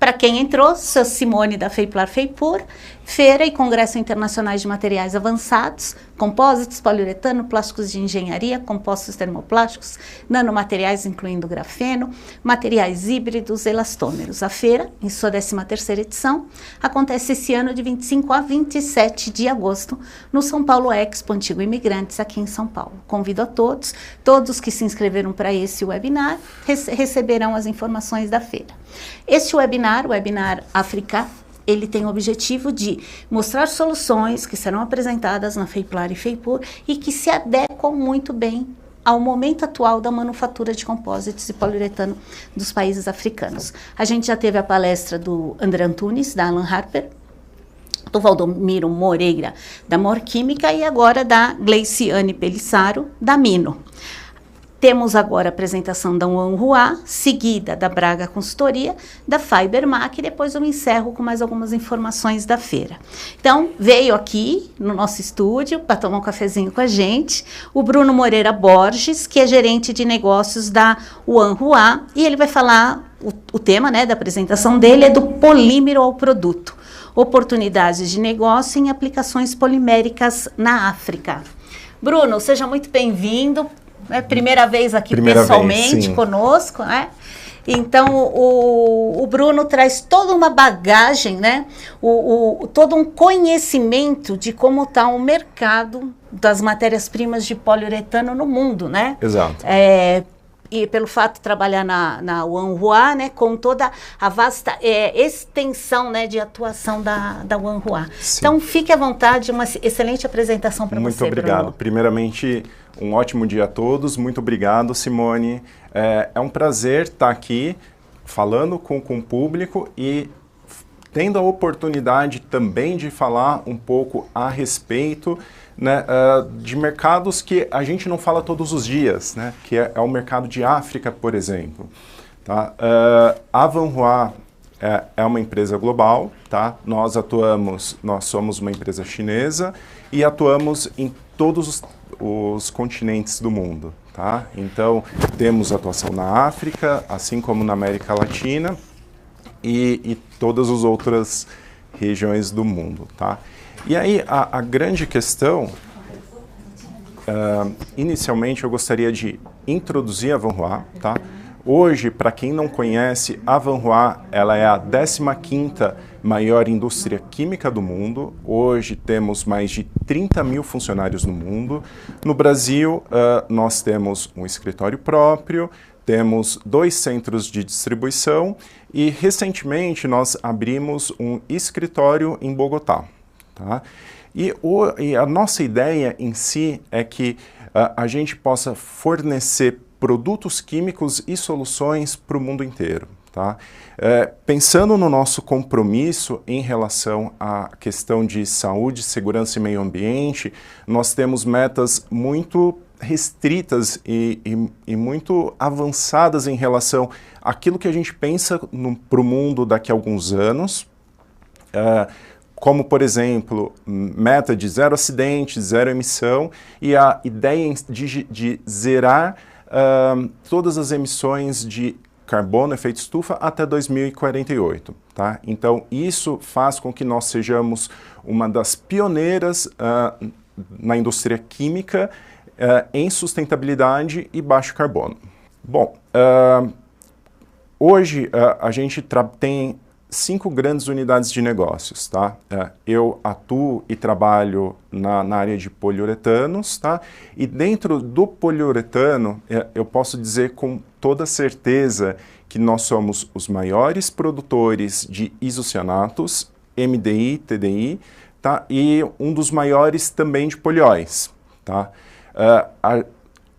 para quem entrou, sou Simone da Feiplar Feipur, Feira e Congresso Internacionais de Materiais Avançados, compósitos, poliuretano, plásticos de engenharia, compostos termoplásticos, nanomateriais, incluindo grafeno, materiais híbridos, elastômeros. A feira, em sua 13ª edição, acontece esse ano de 25 a 27 de agosto, no São Paulo Expo Antigo Imigrantes, aqui em São Paulo. Convido a todos que se inscreveram para esse webinar, receberão as informações da feira. Este webinar, o Webinar África, ele tem o objetivo de mostrar soluções que serão apresentadas na Feiplar e Feipur e que se adequam muito bem ao momento atual da manufatura de compósitos e poliuretano dos países africanos. A gente já teve a palestra do André Antunes, da Alan Harper, do Valdomiro Moreira, da Morquímica, e agora da Gleiciane Pelissaro, da Mino. Temos agora a apresentação da Wanhua, seguida da Braga Consultoria, da Fibermac, e depois eu encerro com mais algumas informações da feira. Então, veio aqui no nosso estúdio para tomar um cafezinho com a gente o Bruno Moreira Borges, que é gerente de negócios da Wanhua, e ele vai falar, o tema, né, da apresentação dele é do polímero ao produto, oportunidades de negócio em aplicações poliméricas na África. Bruno, seja muito bem-vindo. É a primeira vez aqui pessoalmente conosco, né? Então, o Bruno traz toda uma bagagem, né? Todo um conhecimento de como está o mercado das matérias-primas de poliuretano no mundo, né? Exato. E pelo fato de trabalhar na Wanhua, né, com toda a vasta extensão, né, de atuação da Wanhua. Então, fique à vontade, uma excelente apresentação para você, Muito obrigado. Bruno. Primeiramente, um ótimo dia a todos. Muito obrigado, Simone. É um prazer estar aqui falando com o público e tendo a oportunidade também de falar um pouco a respeito, né, de mercados que a gente não fala todos os dias, né, que é o mercado de África, por exemplo. Tá? A Wanhua é uma empresa global, tá? Nós somos uma empresa chinesa e atuamos em todos os continentes do mundo. Tá? Então, temos atuação na África, assim como na América Latina e todas as outras regiões do mundo. Tá? E aí, a grande questão, inicialmente eu gostaria de introduzir a Wanhua. Tá? Hoje, para quem não conhece, a Wanhua ela é a 15ª maior indústria química do mundo. Hoje temos mais de 30 mil funcionários no mundo. No Brasil, nós temos um escritório próprio, temos 2 centros de distribuição e, recentemente, nós abrimos um escritório em Bogotá. Tá? E a nossa ideia em si é que a gente possa fornecer produtos químicos e soluções para o mundo inteiro. Tá? Pensando no nosso compromisso em relação à questão de saúde, segurança e meio ambiente, nós temos metas muito restritas e muito avançadas em relação àquilo que a gente pensa para o mundo daqui a alguns anos, como, por exemplo, meta de 0 acidentes, 0 emissão e a ideia de zerar todas as emissões de carbono, efeito estufa, até 2048. Tá? Então, isso faz com que nós sejamos uma das pioneiras na indústria química em sustentabilidade e baixo carbono. Bom, hoje a gente tem 5 grandes unidades de negócios. Tá? Eu atuo e trabalho na área de poliuretanos, tá? E dentro do poliuretano, eu posso dizer com toda certeza que nós somos os maiores produtores de isocianatos, MDI, TDI, tá? E um dos maiores também de polióis. Tá?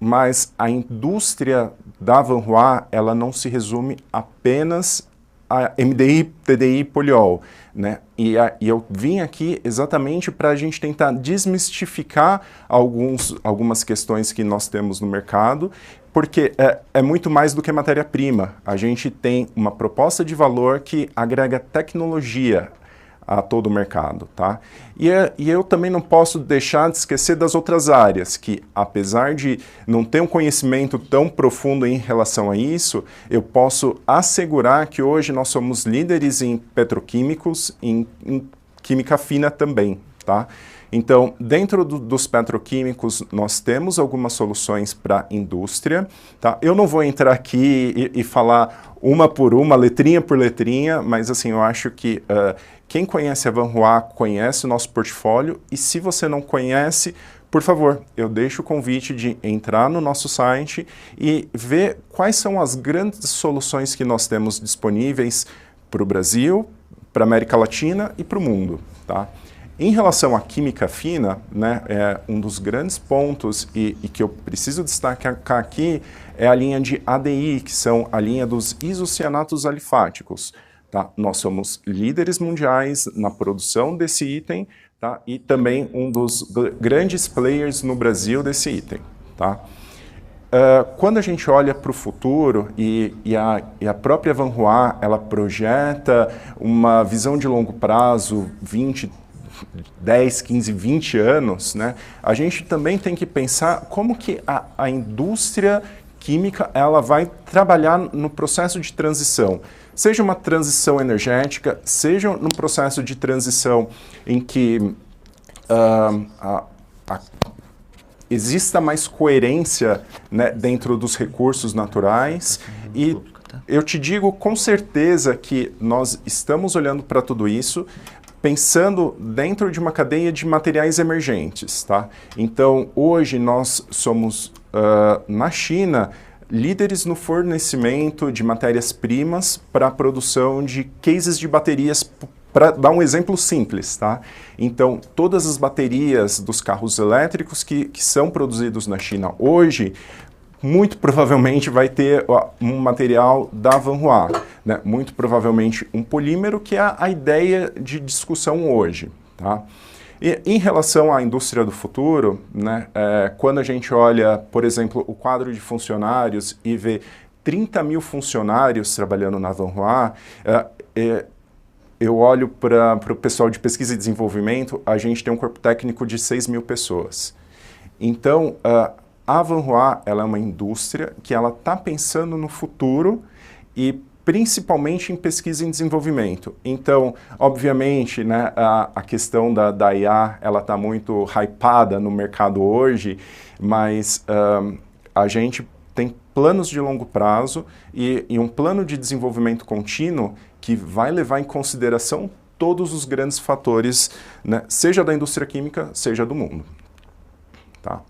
Mas a indústria da Wanhua, ela não se resume apenas a MDI, TDI e poliol, né? E eu vim aqui exatamente para a gente tentar desmistificar algumas questões que nós temos no mercado, porque é muito mais do que matéria-prima. A gente tem uma proposta de valor que agrega tecnologia, a todo o mercado, tá? E eu também não posso deixar de esquecer das outras áreas, que apesar de não ter um conhecimento tão profundo em relação a isso, eu posso assegurar que hoje nós somos líderes em petroquímicos, em química fina também, tá? Então, dentro dos petroquímicos, nós temos algumas soluções para a indústria, tá? Eu não vou entrar aqui e falar uma por uma, letrinha por letrinha, mas assim, eu acho que quem conhece a Vanhua conhece o nosso portfólio, e se você não conhece, por favor, eu deixo o convite de entrar no nosso site e ver quais são as grandes soluções que nós temos disponíveis para o Brasil, para a América Latina e para o mundo, tá? Em relação à química fina, né, um dos grandes pontos e que eu preciso destacar aqui é a linha de ADI, que são a linha dos isocianatos alifáticos. Tá? Nós somos líderes mundiais na produção desse item, tá? E também um dos grandes players no Brasil desse item. Tá? Quando a gente olha para o futuro e a própria Vanhua, ela projeta uma visão de longo prazo, 10, 15, 20 anos, né? A gente também tem que pensar como que a indústria química ela vai trabalhar no processo de transição. Seja uma transição energética, seja num processo de transição em que exista mais coerência, né, dentro dos recursos naturais. E eu te digo com certeza que nós estamos olhando para tudo isso, pensando dentro de uma cadeia de materiais emergentes, tá? Então, hoje nós somos, na China, líderes no fornecimento de matérias-primas para a produção de cases de baterias, para dar um exemplo simples, tá? Então, todas as baterias dos carros elétricos que são produzidos na China hoje, muito provavelmente vai ter um material da Vanhua, né? Muito provavelmente um polímero, que é a ideia de discussão hoje, tá? E em relação à indústria do futuro, né, quando a gente olha, por exemplo, o quadro de funcionários e vê 30 mil funcionários trabalhando na Vanhua, eu olho para o pessoal de pesquisa e desenvolvimento, a gente tem um corpo técnico de 6 mil pessoas. Então, a Vanhua, ela é uma indústria que ela está pensando no futuro e principalmente em pesquisa e desenvolvimento. Então, obviamente, né, a questão da IA, ela está muito hypada no mercado hoje, mas a gente tem planos de longo prazo e um plano de desenvolvimento contínuo que vai levar em consideração todos os grandes fatores, né, seja da indústria química, seja do mundo. Tá?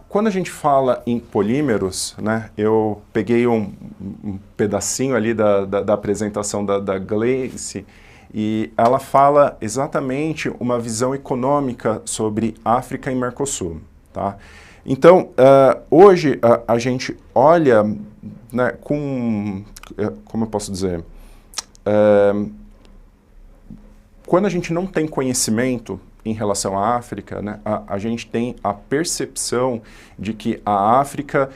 Quando a gente fala em polímeros, né, eu peguei um pedacinho ali da apresentação da Gleice, e ela fala exatamente uma visão econômica sobre África e Mercosul. Tá? Então, hoje a gente olha, né, como eu posso dizer, quando a gente não tem conhecimento em relação à África, né, a gente tem a percepção de que a África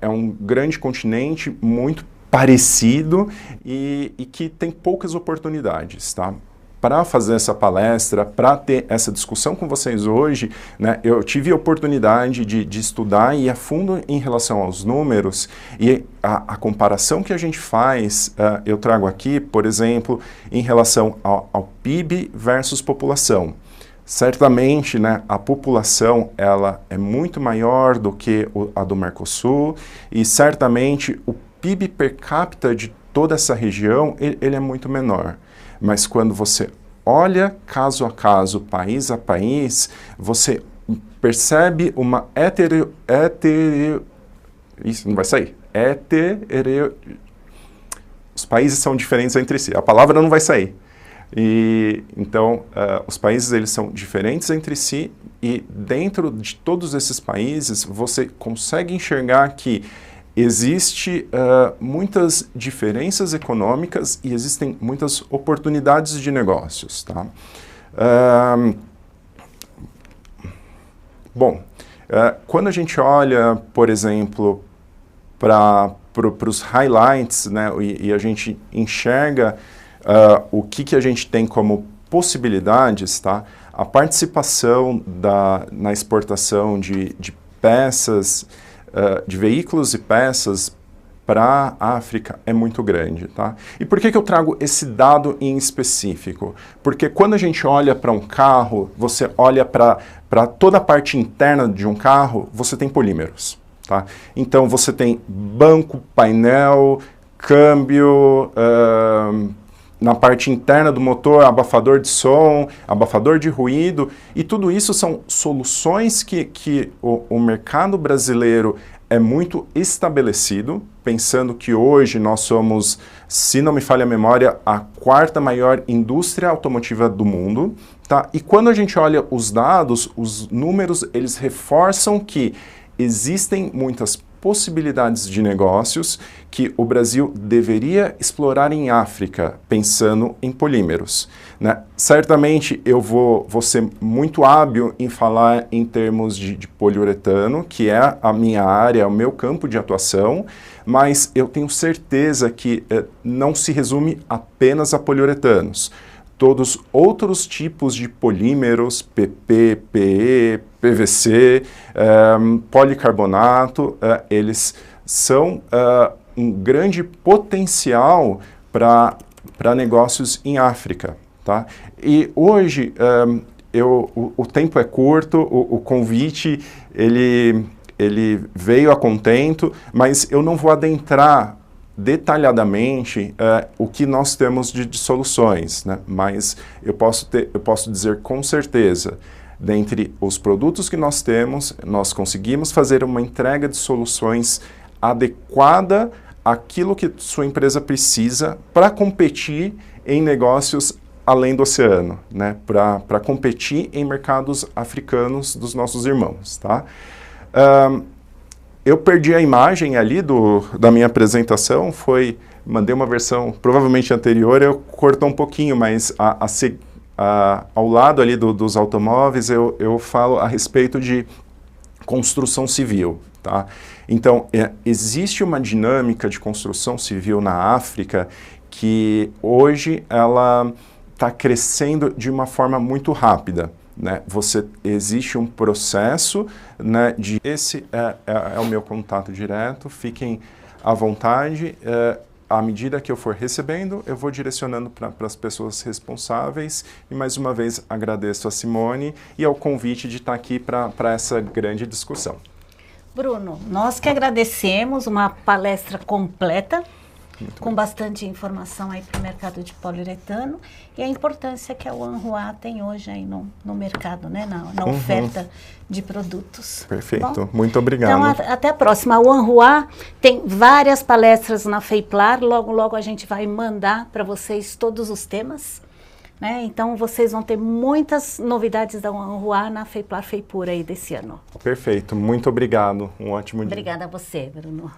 é um grande continente muito parecido e que tem poucas oportunidades, tá? Para fazer essa palestra, para ter essa discussão com vocês hoje, né, eu tive a oportunidade de estudar e ir a fundo em relação aos números, e a comparação que a gente faz, eu trago aqui, por exemplo, em relação ao PIB versus população. Certamente, né, a população ela é muito maior do que a do Mercosul, e certamente o PIB per capita de toda essa região ele é muito menor. Mas quando você olha caso a caso, país a país, você percebe uma Isso não vai sair. Os países são diferentes entre si. A palavra não vai sair. E então, os países eles são diferentes entre si, e dentro de todos esses países você consegue enxergar que existe muitas diferenças econômicas e existem muitas oportunidades de negócios. Tá? Quando a gente olha, por exemplo, para os highlights, né, e a gente enxerga o que a gente tem como possibilidades, tá? A participação na exportação de peças, de veículos e peças para a África é muito grande, tá? E por que eu trago esse dado em específico? Porque quando a gente olha para um carro, você olha para toda a parte interna de um carro, você tem polímeros, tá? Então você tem banco, painel, câmbio, na parte interna do motor, abafador de som, abafador de ruído, e tudo isso são soluções que o mercado brasileiro é muito estabelecido, pensando que hoje nós somos, se não me falha a memória, a 4ª maior indústria automotiva do mundo, tá? E quando a gente olha os dados, os números, eles reforçam que existem muitas possibilidades de negócios que o Brasil deveria explorar em África, pensando em polímeros, né? Certamente eu vou ser muito hábil em falar em termos de poliuretano, que é a minha área, é o meu campo de atuação, mas eu tenho certeza que não se resume apenas a poliuretanos. Todos outros tipos de polímeros, PP, PE, PVC, policarbonato, eles são um grande potencial para negócios em África, tá? E hoje, o tempo é curto, o convite, ele veio a contento, mas eu não vou adentrar detalhadamente o que nós temos de soluções, né? Mas eu posso dizer com certeza, dentre os produtos que nós temos, nós conseguimos fazer uma entrega de soluções adequada àquilo que sua empresa precisa para competir em negócios além do oceano, né? Para competir em mercados africanos dos nossos irmãos, tá? Eu perdi a imagem ali da minha apresentação, mandei uma versão provavelmente anterior, eu cortou um pouquinho, mas ao lado ali dos automóveis eu falo a respeito de construção civil, tá? Então, existe uma dinâmica de construção civil na África que hoje ela está crescendo de uma forma muito rápida, né? Existe um processo, né, esse é o meu contato direto, fiquem à vontade, à medida que eu for recebendo, eu vou direcionando para as pessoas responsáveis, e mais uma vez agradeço a Simone e ao convite de estar aqui para essa grande discussão. Bruno, nós que agradecemos, uma palestra completa, com bastante informação aí para o mercado de poliuretano e a importância que a Wanhua tem hoje aí no mercado, né, na oferta de produtos. Perfeito, bom, muito obrigado. Então, até a próxima. A Wanhua tem várias palestras na FEIPLAR, logo a gente vai mandar para vocês todos os temas, né? Então vocês vão ter muitas novidades da Wanhua na FEIPLAR FEIPUR aí desse ano. Perfeito, muito obrigado, um ótimo dia. Obrigada a você, Bruno.